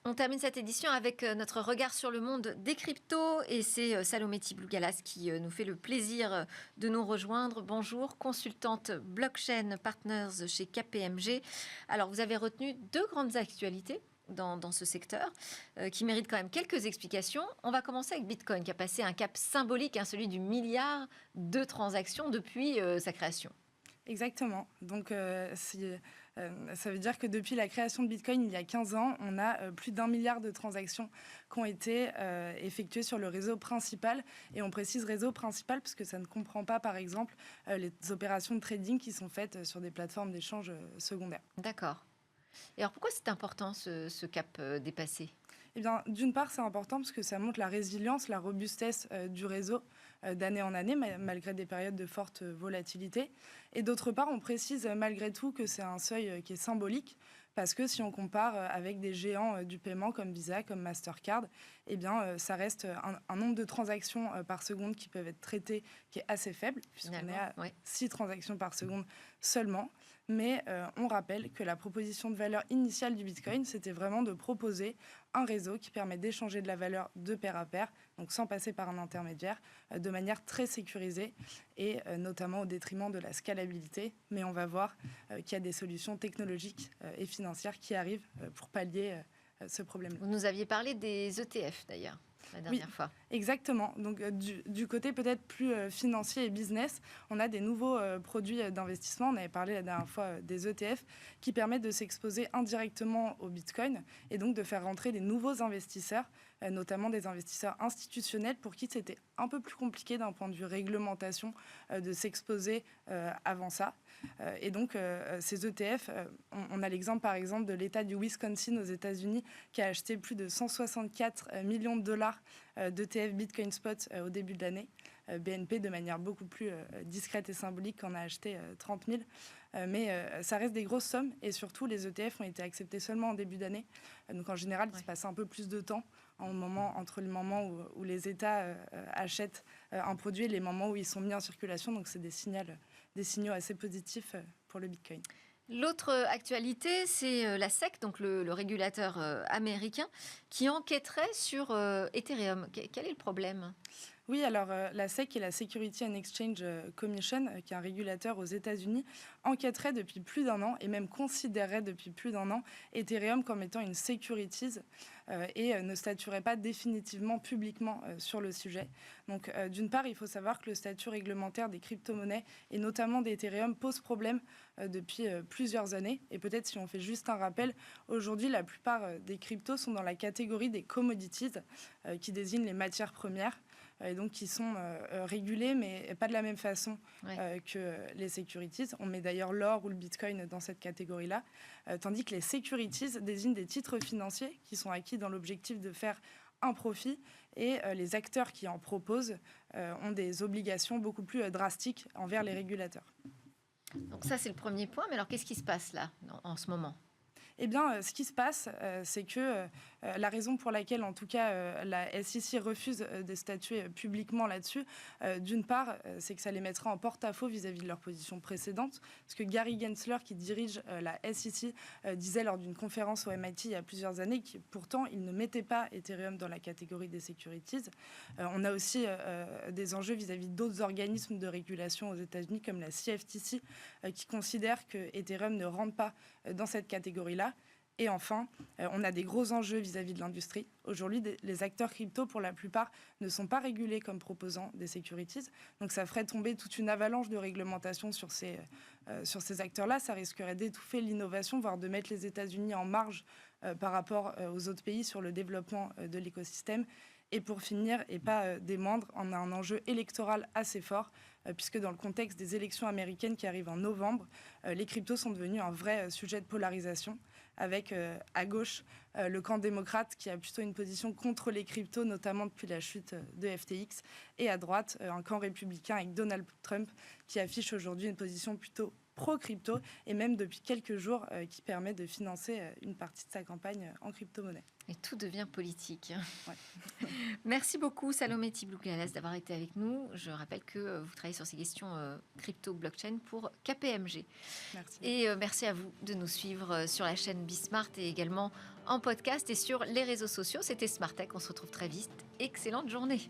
On termine cette édition avec notre regard sur le monde des cryptos et c'est Salomé Tiblou-Galas qui nous fait le plaisir de nous rejoindre. Bonjour, consultante blockchain partners chez KPMG. Alors, vous avez retenu deux grandes actualités dans ce secteur qui méritent quand même quelques explications. On va commencer avec Bitcoin qui a passé un cap symbolique, celui du milliard de transactions depuis sa création. Exactement. Donc, ça veut dire que depuis la création de Bitcoin, il y a 15 ans, on a plus d'1 milliard de transactions qui ont été effectuées sur le réseau principal. Et on précise réseau principal parce que ça ne comprend pas, par exemple, les opérations de trading qui sont faites sur des plateformes d'échange secondaires. D'accord. Et alors, pourquoi c'est important ce cap dépassé ? Eh bien, d'une part, c'est important parce que ça montre la résilience, la robustesse du réseau d'année en année, malgré des périodes de forte volatilité. Et d'autre part, on précise malgré tout que c'est un seuil qui est symbolique, parce que si on compare avec des géants du paiement comme Visa, comme Mastercard, eh bien, ça reste un nombre de transactions par seconde qui peuvent être traitées qui est assez faible, puisqu'on est à 6 transactions par seconde seulement. Mais on rappelle que la proposition de valeur initiale du Bitcoin, c'était vraiment de proposer un réseau qui permet d'échanger de la valeur de pair à pair, donc sans passer par un intermédiaire, de manière très sécurisée et notamment au détriment de la scalabilité. Mais on va voir qu'il y a des solutions technologiques et financières qui arrivent pour pallier ce problème-là. Vous nous aviez parlé des ETF d'ailleurs la dernière fois. Exactement. Donc du côté peut-être plus financier et business, on a des nouveaux produits d'investissement. On avait parlé la dernière fois des ETF qui permettent de s'exposer indirectement au Bitcoin et donc de faire rentrer des nouveaux investisseurs, notamment des investisseurs institutionnels pour qui c'était un peu plus compliqué d'un point de vue réglementation de s'exposer avant ça. Et donc ces ETF, on a l'exemple par exemple de l'État du Wisconsin aux États-Unis qui a acheté plus de 164 millions de dollars d'ETF Bitcoin Spot au début de l'année. BNP de manière beaucoup plus discrète et symbolique qu'en a acheté 30 000. Mais ça reste des grosses sommes et surtout les ETF ont été acceptés seulement en début d'année. Donc en général, il se passe un peu plus de temps entre le moment où les États achètent un produit et les moments où ils sont mis en circulation. Donc c'est des signaux assez positifs pour le Bitcoin. L'autre actualité, c'est la SEC, donc le régulateur américain, qui enquêterait sur Ethereum. Quel est le problème ? Oui, alors la SEC et la Security and Exchange Commission, qui est un régulateur aux États-Unis, enquêterait depuis plus d'1 an et même considérerait depuis plus d'1 an Ethereum comme étant une securities et ne statuerait pas définitivement publiquement sur le sujet. Donc d'une part, il faut savoir que le statut réglementaire des crypto-monnaies et notamment d'Ethereum pose problème depuis plusieurs années. Et peut-être si on fait juste un rappel, aujourd'hui la plupart des cryptos sont dans la catégorie des commodities qui désignent les matières premières. Et donc qui sont régulés, mais pas de la même façon que les securities. On met d'ailleurs l'or ou le bitcoin dans cette catégorie-là, tandis que les securities désignent des titres financiers qui sont acquis dans l'objectif de faire un profit, et les acteurs qui en proposent ont des obligations beaucoup plus drastiques envers les régulateurs. Donc ça, c'est le premier point, mais alors qu'est-ce qui se passe là, en ce moment ? Eh bien, ce qui se passe, c'est que la raison pour laquelle, en tout cas, la SEC refuse de statuer publiquement là-dessus, d'une part, c'est que ça les mettra en porte-à-faux vis-à-vis de leur position précédente. Parce que Gary Gensler, qui dirige la SEC, disait lors d'une conférence au MIT il y a plusieurs années que pourtant, il ne mettait pas Ethereum dans la catégorie des securities. On a aussi des enjeux vis-à-vis d'autres organismes de régulation aux États-Unis, comme la CFTC, qui considèrent que Ethereum ne rentre pas dans cette catégorie-là. Et enfin, on a des gros enjeux vis-à-vis de l'industrie. Aujourd'hui, les acteurs crypto, pour la plupart, ne sont pas régulés comme proposant des securities. Donc ça ferait tomber toute une avalanche de réglementation sur ces acteurs-là. Ça risquerait d'étouffer l'innovation, voire de mettre les États-Unis en marge par rapport aux autres pays sur le développement de l'écosystème. Et pour finir, et pas des moindres, on a un enjeu électoral assez fort, puisque dans le contexte des élections américaines qui arrivent en novembre, les cryptos sont devenus un vrai sujet de polarisation, avec à gauche le camp démocrate qui a plutôt une position contre les cryptos, notamment depuis la chute de FTX, et à droite, un camp républicain avec Donald Trump qui affiche aujourd'hui une position plutôt pro-crypto, et même depuis quelques jours qui permet de financer une partie de sa campagne en crypto-monnaie. Et tout devient politique. Ouais. Merci beaucoup Salomé Tiblou-Galas d'avoir été avec nous. Je rappelle que vous travaillez sur ces questions crypto-blockchain pour KPMG. Merci. Et merci à vous de nous suivre sur la chaîne Bismart et également en podcast et sur les réseaux sociaux. C'était Smart Tech. On se retrouve très vite. Excellente journée.